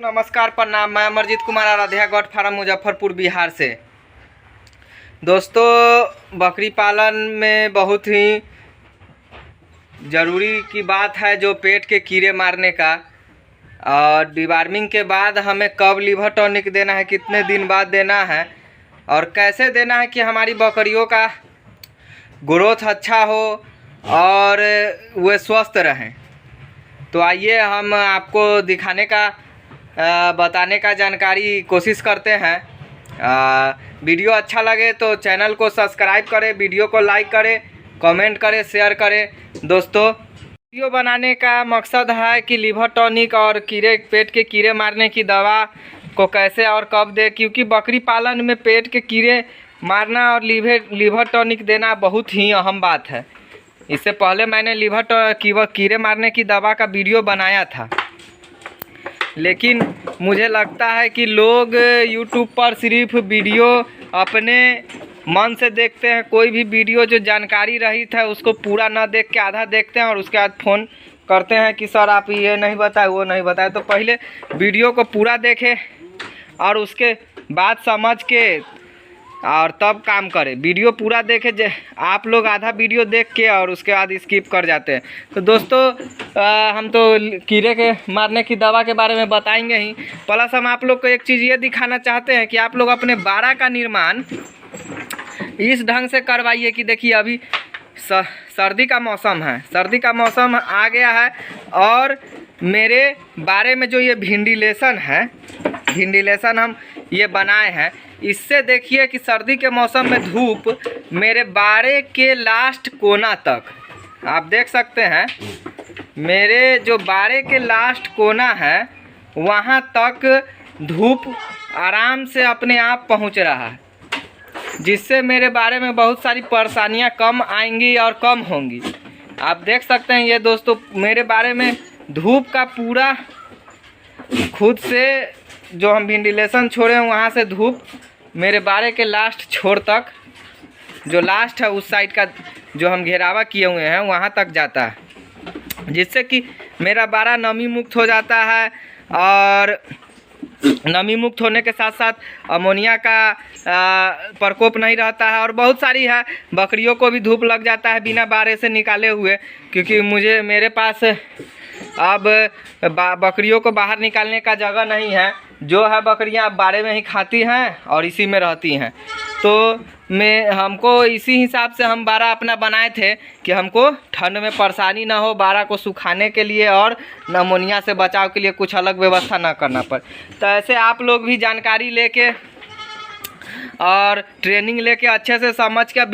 नमस्कार प्रणाम। मैं अमरजीत कुमार आराध्या गोट फार्म मुजफ्फरपुर बिहार से। दोस्तों, बकरी पालन में बहुत ही ज़रूरी की बात है जो पेट के कीड़े मारने का। और डिवार्मिंग के बाद हमें कब लिवर टॉनिक देना है, कितने दिन बाद देना है और कैसे देना है कि हमारी बकरियों का ग्रोथ अच्छा हो और वे स्वस्थ रहें। तो आइए हम आपको दिखाने का बताने का जानकारी कोशिश करते हैं। वीडियो अच्छा लगे तो चैनल को सब्सक्राइब करें, वीडियो को लाइक करें, कमेंट करें, शेयर करें। दोस्तों, वीडियो बनाने का मकसद है कि लिवर टॉनिक और पेट के कीड़े मारने की दवा को कैसे और कब दे, क्योंकि बकरी पालन में पेट के कीड़े मारना और लिवर टॉनिक देना बहुत ही अहम बात है। इससे पहले मैंने कीड़े मारने की दवा का वीडियो बनाया था, लेकिन मुझे लगता है कि लोग YouTube पर सिर्फ वीडियो अपने मन से देखते हैं। कोई भी वीडियो जो जानकारी रहित है उसको पूरा ना देख के आधा देखते हैं और उसके बाद फ़ोन करते हैं कि सर आप ये नहीं बताए, वो नहीं बताए। तो पहले वीडियो को पूरा देखें और उसके बाद समझ के और तब काम करें। वीडियो पूरा देखें। आप लोग आधा वीडियो देख के और उसके बाद स्किप कर जाते हैं। तो दोस्तों, हम तो कीड़े के मारने की दवा के बारे में बताएंगे ही, प्लस हम आप लोग को एक चीज़ ये दिखाना चाहते हैं कि आप लोग अपने बाड़ा का निर्माण इस ढंग से करवाइए कि देखिए अभी सर्दी का मौसम है, सर्दी का मौसम आ गया है और मेरे बारे में जो ये भिंडिलेशन है, भिंडिलेशन हम ये बनाए हैं, इससे देखिए कि सर्दी के मौसम में धूप मेरे बाड़े के लास्ट कोना तक, आप देख सकते हैं मेरे जो बाड़े के लास्ट कोना है वहाँ तक धूप आराम से अपने आप पहुँच रहा है, जिससे मेरे बारे में बहुत सारी परेशानियाँ कम आएंगी और कम होंगी। आप देख सकते हैं ये दोस्तों, मेरे बारे में धूप का पूरा खुद से जो हम वेंटिलेशन छोड़े हैं वहाँ से धूप मेरे बाड़े के लास्ट छोर तक, जो लास्ट है उस साइड का जो हम घेरावा किए हुए हैं वहाँ तक जाता है, जिससे कि मेरा बाड़ा नमी मुक्त हो जाता है। और नमी मुक्त होने के साथ साथ अमोनिया का प्रकोप नहीं रहता है। और बहुत सारी है, बकरियों को भी धूप लग जाता है बिना बाड़े से निकाले हुए, क्योंकि मेरे पास अब बकरियों को बाहर निकालने का जगह नहीं है। जो है बकरियां अब बाड़े में ही खाती हैं और इसी में रहती हैं। तो हमको इसी हिसाब से हम बाड़ा अपना बनाए थे कि हमको ठंड में परेशानी ना हो, बाड़ा को सुखाने के लिए और अमोनिया से बचाव के लिए कुछ अलग व्यवस्था ना करना पड़े। तो ऐसे आप लोग भी जानकारी लेके और ट्रेनिंग लेके अच्छे से समझ के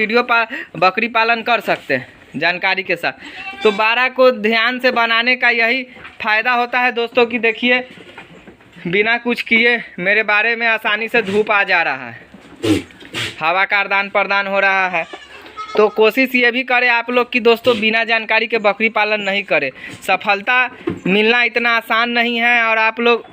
बकरी पालन कर सकते हैं जानकारी के साथ। तो बाड़ा को ध्यान से बनाने का यही फ़ायदा होता है दोस्तों कि देखिए बिना कुछ किए मेरे बारे में आसानी से धूप आ जा रहा है, हवा का आदान प्रदान हो रहा है। तो कोशिश ये भी करें आप लोग कि दोस्तों बिना जानकारी के बकरी पालन नहीं करें। सफलता मिलना इतना आसान नहीं है और आप लोग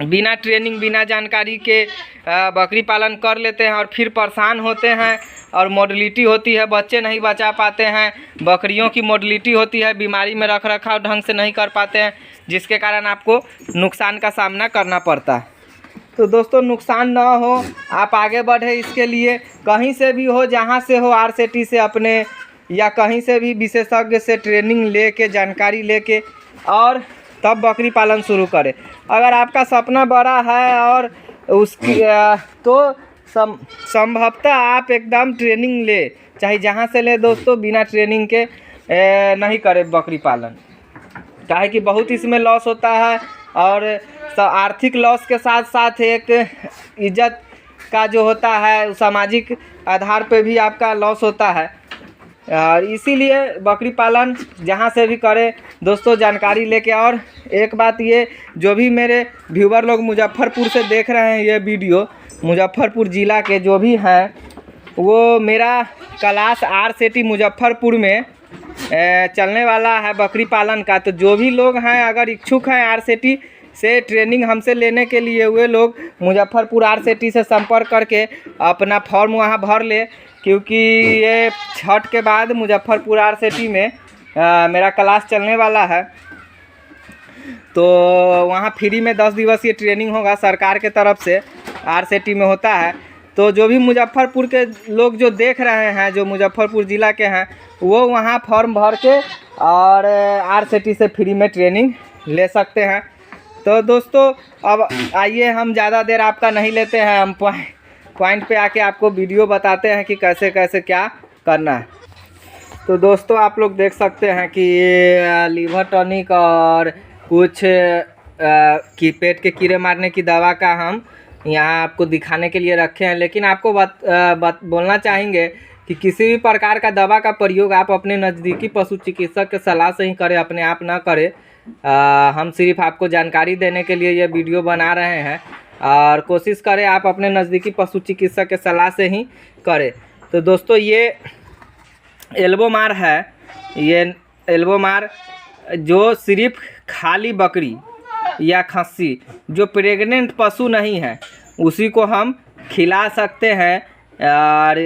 बिना ट्रेनिंग बिना जानकारी के बकरी पालन कर लेते हैं और फिर परेशान होते हैं। और मोडलिटी होती है, बच्चे नहीं बचा पाते हैं, बकरियों की मोडलिटी होती है, बीमारी में रख रखाव ढंग से नहीं कर पाते हैं, जिसके कारण आपको नुकसान का सामना करना पड़ता है। तो दोस्तों, नुकसान ना हो, आप आगे बढ़े इसके लिए कहीं से भी हो, जहाँ से हो, RCT से अपने या कहीं से भी विशेषज्ञ से ट्रेनिंग लेके जानकारी लेके और तब बकरी पालन शुरू करें। अगर आपका सपना बड़ा है और उसकी तो संभवतः आप एकदम ट्रेनिंग ले, चाहे जहाँ से ले दोस्तों, बिना ट्रेनिंग के नहीं करें बकरी पालन, काहे कि बहुत इसमें लॉस होता है। और आर्थिक लॉस के साथ साथ एक इज्जत का जो होता है सामाजिक आधार पे भी आपका लॉस होता है। और इसीलिए बकरी पालन जहाँ से भी करें दोस्तों जानकारी लेके। और एक बात ये, जो भी मेरे व्यूवर लोग मुजफ्फरपुर से देख रहे हैं ये वीडियो, मुजफ्फरपुर ज़िला के जो भी हैं, वो मेरा क्लास RCT मुजफ्फरपुर में चलने वाला है बकरी पालन का। तो जो भी लोग हैं अगर इच्छुक हैं RCT से ट्रेनिंग हमसे लेने के लिए, वे लोग मुजफ्फरपुर RCT से संपर्क करके अपना फॉर्म वहाँ भर ले, क्योंकि ये छठ के बाद मुजफ्फरपुर RCT में मेरा क्लास चलने वाला है। तो वहाँ फ्री में 10 दिवसीय ट्रेनिंग होगा सरकार के तरफ से, RCT में होता है। तो जो भी मुजफ्फरपुर के लोग जो देख रहे हैं, जो मुजफ्फरपुर ज़िला के हैं, वो वहाँ फॉर्म भर के और RCT से फ्री में ट्रेनिंग ले सकते हैं। तो दोस्तों अब आइए, हम ज़्यादा देर आपका नहीं लेते हैं, हम पॉइंट पे आके आपको वीडियो बताते हैं कि कैसे कैसे क्या करना है। तो दोस्तों आप लोग देख सकते हैं कि ये लीवर टॉनिक और कुछ की पेट के कीड़े मारने की दवा का हम यहाँ आपको दिखाने के लिए रखे हैं। लेकिन आपको बोलना चाहेंगे कि किसी भी प्रकार का दवा का प्रयोग आप अपने नज़दीकी पशु चिकित्सक के सलाह से ही करें, अपने आप ना करें। हम सिर्फ आपको जानकारी देने के लिए ये वीडियो बना रहे हैं और कोशिश करें आप अपने नज़दीकी पशु चिकित्सक के सलाह से ही करें। तो दोस्तों ये एल्बोमार है, ये एल्बोमार जो सिर्फ खाली बकरी या खस्सी जो प्रेग्नेंट पशु नहीं है उसी को हम खिला सकते हैं। और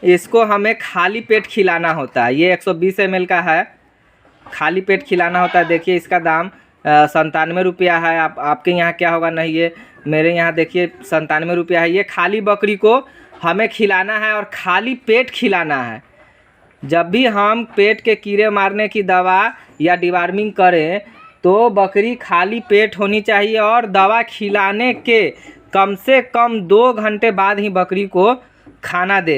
इसको हमें खाली पेट खिलाना होता है। ये 120 ml का है, खाली पेट खिलाना होता है। देखिए इसका दाम 97 रुपया है। आपके यहाँ क्या होगा नहीं, ये मेरे यहाँ देखिए 97 रुपया है। ये खाली बकरी को हमें खिलाना है और खाली पेट खिलाना है। जब भी हम पेट के कीड़े मारने की दवा या डिवार्मिंग करें तो बकरी खाली पेट होनी चाहिए और दवा खिलाने के कम से कम 2 घंटे बाद ही बकरी को खाना दे।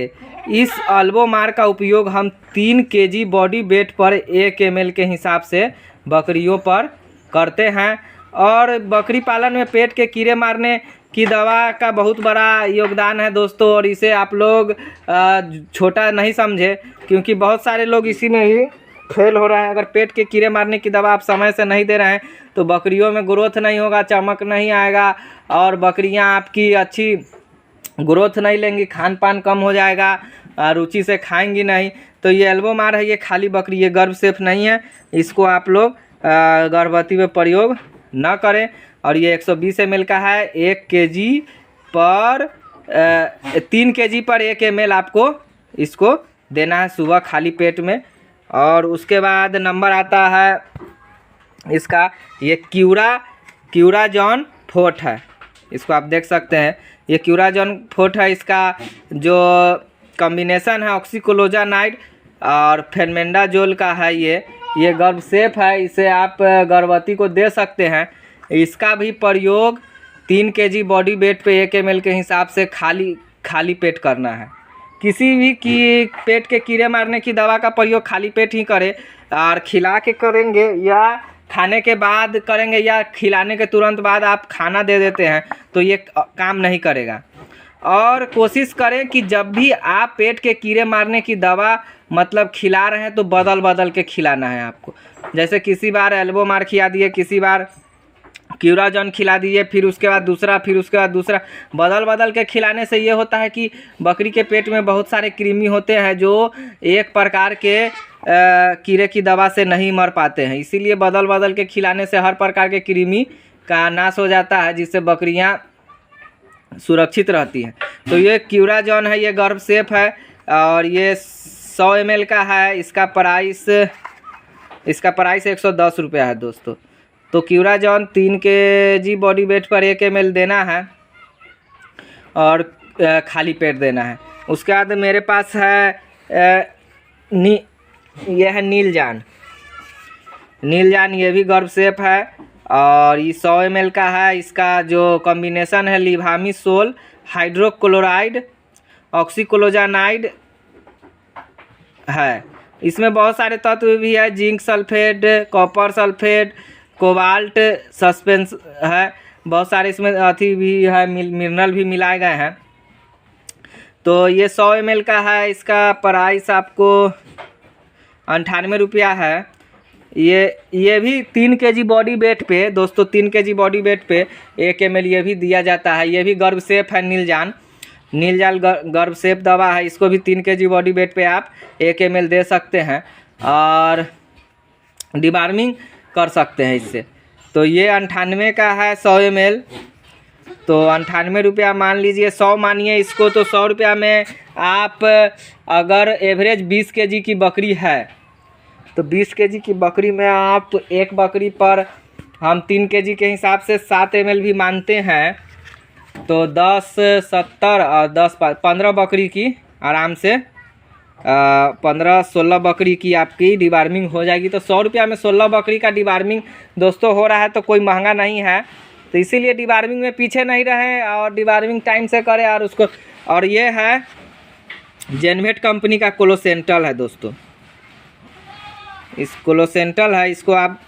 इस एल्बोमार का उपयोग हम 3 kg बॉडी वेट पर 1 ml के हिसाब से बकरियों पर करते हैं। और बकरी पालन में पेट के कीड़े मारने की दवा का बहुत बड़ा योगदान है दोस्तों। और इसे आप लोग छोटा नहीं समझे, क्योंकि बहुत सारे लोग इसी में ही फेल हो रहे हैं। अगर पेट के कीड़े मारने की दवा आप समय से नहीं दे रहे हैं तो बकरियों में ग्रोथ नहीं होगा, चमक नहीं आएगा और बकरियां आपकी अच्छी ग्रोथ नहीं लेंगी, खान पान कम हो जाएगा, रुचि से खाएंगी नहीं। तो ये एल्बोमार है, ये खाली बकरी, ये गर्भ सेफ नहीं है, इसको आप लोग गर्भवती में प्रयोग न करें। और ये 120 ml का है, 1 kg पर 3 kg पर 1 ml आपको इसको देना है सुबह खाली पेट में। और उसके बाद नंबर आता है इसका, ये क्यूराजॉन फोर्ट है, इसको आप देख सकते हैं। ये क्यूराजॉन फोर्ट है, इसका जो कॉम्बिनेशन है ऑक्सीक्लोजानाइड और फेनमेंडाजोल का है। ये गर्भ सेफ है, इसे आप गर्भवती को दे सकते हैं। इसका भी प्रयोग 3 kg बॉडी वेट पे 1 ml के हिसाब से खाली पेट करना है। किसी भी की पेट के कीड़े मारने की दवा का प्रयोग खाली पेट ही करें। और खिला के करेंगे या खाने के बाद करेंगे या खिलाने के तुरंत बाद आप खाना दे देते हैं तो ये काम नहीं करेगा। और कोशिश करें कि जब भी आप पेट के कीड़े मारने की दवा मतलब खिला रहे हैं तो बदल के खिलाना है आपको। जैसे किसी बार एल्बोमार खिला दिए, किसी बार क्यूराजॉन खिला दिए, फिर उसके बाद दूसरा, फिर उसके बाद दूसरा, बदल के खिलाने से ये होता है कि बकरी के पेट में बहुत सारे कृमि होते हैं जो एक प्रकार के कीड़े की दवा से नहीं मर पाते हैं। इसीलिए बदल के खिलाने से हर प्रकार के कृमि का नाश हो जाता है, जिससे बकरियां सुरक्षित रहती हैं। तो ये क्यूराजॉन है, ये गर्भ सेफ है और ये 100 ml का है। इसका प्राइस 110 रुपया है दोस्तों। तो क्यूराजॉन 3 kg बॉडी वेट पर 1 ml देना है और खाली पेट देना है। उसके बाद मेरे पास है यह है नीलजान, ये भी गर्भ सेफ है और ये 100 ml का है। इसका जो कॉम्बिनेशन है लिवामिसोल, हाइड्रोक्लोराइड, ऑक्सीक्लोजानाइड है। इसमें बहुत सारे तत्व भी है, zinc sulphate, copper sulphate, cobalt suspense है, बहुत सारे इसमें अथी भी है, मिनरल भी मिलाए गए हैं। तो ये 100 ml का है, इसका प्राइस आपको 98 रुपया है। ये भी 3 kg बॉडी वेट पे दोस्तों, 3 kg बॉडी वेट पे 1 ml ये भी दिया जाता है। ये भी गर्भ सेफ है, नीलजान गर्भ सेफ दवा है। इसको भी 3 kg बॉडी वेट पे आप 1 ml दे सकते हैं और डिवार्मिंग कर सकते हैं इससे। तो ये 98 का है 100 ml, तो 98 रुपया मान लीजिए, 100 मानिए इसको, तो 100 रुपया में आप अगर एवरेज 20 kg की बकरी है तो 20 केजी की बकरी में आप एक बकरी पर हम 3 केजी के हिसाब से 7 ml भी मानते हैं, तो 10, 70 और 10, 15 बकरी की आराम से 15-16 बकरी की आपकी डिवार्मिंग हो जाएगी। तो 100 रुपया में 16 बकरी का डिवार्मिंग दोस्तों हो रहा है, तो कोई महंगा नहीं है। तो इसीलिए डिवार्मिंग में पीछे नहीं रहें और डिवार्मिंग टाइम से करें। और उसको, और ये है जेनवेट कंपनी का कोलोसेंट्रल है दोस्तों, इस कोलोसेंट्रल है, इसको आप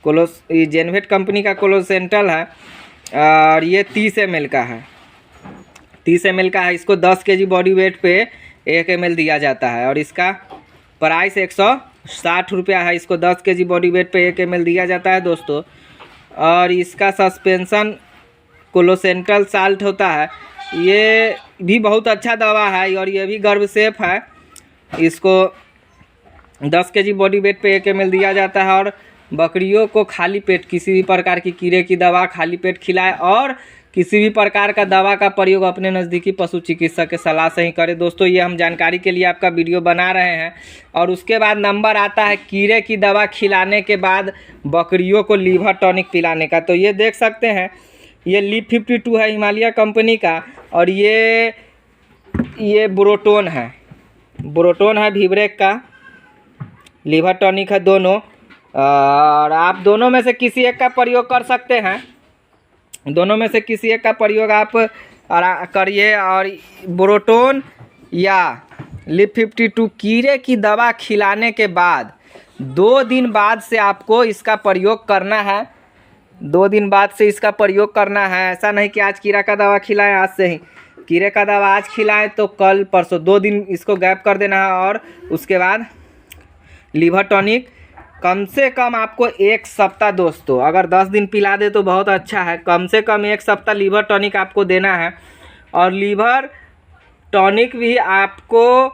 ये जेनवेट कंपनी का कोलोसेंट्रल है और ये 30 ml का है, 30 ml का है। इसको 10 केजी बॉडी वेट पे 1 ml दिया जाता है और इसका प्राइस 160 रुपया है। इसको 10 केजी बॉडी वेट पे 1 ml दिया जाता है दोस्तों। और इसका सस्पेंशन कोलोसेंट्रल साल्ट होता है, ये भी बहुत अच्छा दवा है और ये भी गर्भ सेफ है। इसको 10 केजी बॉडी वेट पे 1 ml दिया जाता है और बकरियों को खाली पेट किसी भी प्रकार की कीड़े की दवा खाली पेट खिलाएं और किसी भी प्रकार का दवा का प्रयोग अपने नज़दीकी पशु चिकित्सक के सलाह से ही करें दोस्तों। ये हम जानकारी के लिए आपका वीडियो बना रहे हैं। और उसके बाद नंबर आता है कीड़े की दवा खिलाने के बाद बकरियों को लीवर टॉनिक पिलाने का। तो ये देख सकते हैं, ये लीप 52 है हिमालय कंपनी का और ये ब्रोटोन है, ब्रोटोन है वीब्रेक का, लीवर टॉनिक है दोनों। और आप दोनों में से किसी एक का प्रयोग कर सकते हैं, दोनों में से किसी एक का प्रयोग आप करिए। और ब्रोटोन या लीप 52 कीड़े की दवा खिलाने के बाद 2 दिन बाद से आपको इसका प्रयोग करना है, 2 दिन बाद से इसका प्रयोग करना है। ऐसा नहीं कि आज कीड़ा का दवा खिलाएं, आज से ही कीड़े का दवा आज खिलाएं तो कल परसों 2 दिन इसको गैप कर देना है। और उसके बाद लीवर टॉनिक कम से कम आपको 1 सप्ताह दोस्तों, अगर 10 दिन पिला दे तो बहुत अच्छा है, कम से कम 1 सप्ताह लीवर टॉनिक आपको देना है। और लीवर टॉनिक भी आपको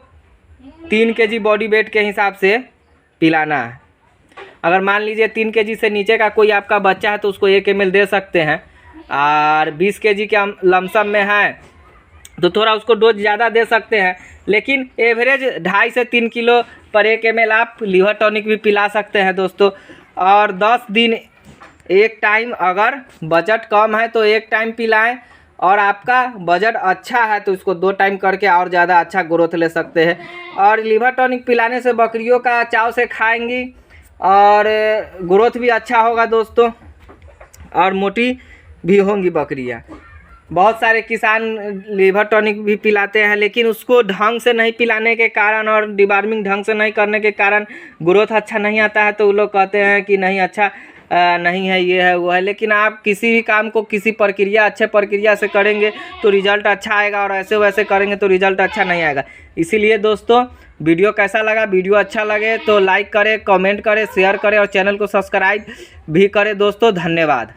3 केजी बॉडी वेट के हिसाब से पिलाना है। अगर मान लीजिए 3 केजी से नीचे का कोई आपका बच्चा है तो उसको 1 ml दे सकते हैं। और 20 केजी के लमसम में है तो थोड़ा उसको डोज ज़्यादा दे सकते हैं, लेकिन एवरेज 2.5 से 3 किलो पर 1 ml आप लीवर टॉनिक भी पिला सकते हैं दोस्तों। और 10 दिन एक टाइम, अगर बजट कम है तो 1 टाइम पिलाएं और आपका बजट अच्छा है तो इसको 2 टाइम करके और ज़्यादा अच्छा ग्रोथ ले सकते हैं। और लीवर टॉनिक पिलाने से बकरियों का चाव से खाएंगी और ग्रोथ भी अच्छा होगा दोस्तों और मोटी भी होंगी बकरियां। बहुत सारे किसान लीवर टॉनिक भी पिलाते हैं, लेकिन उसको ढंग से नहीं पिलाने के कारण और डिवार्मिंग ढंग से नहीं करने के कारण ग्रोथ अच्छा नहीं आता है। तो वो लोग कहते हैं कि नहीं अच्छा नहीं है, ये है वो है। लेकिन आप किसी भी काम को किसी प्रक्रिया, अच्छे प्रक्रिया से करेंगे तो रिजल्ट अच्छा आएगा और ऐसे वैसे करेंगे तो रिजल्ट अच्छा नहीं आएगा। इसीलिए दोस्तों वीडियो कैसा लगा, वीडियो अच्छा लगे तो लाइक करें, कमेंट करें, शेयर करें और चैनल को सब्सक्राइब भी करें दोस्तों। धन्यवाद।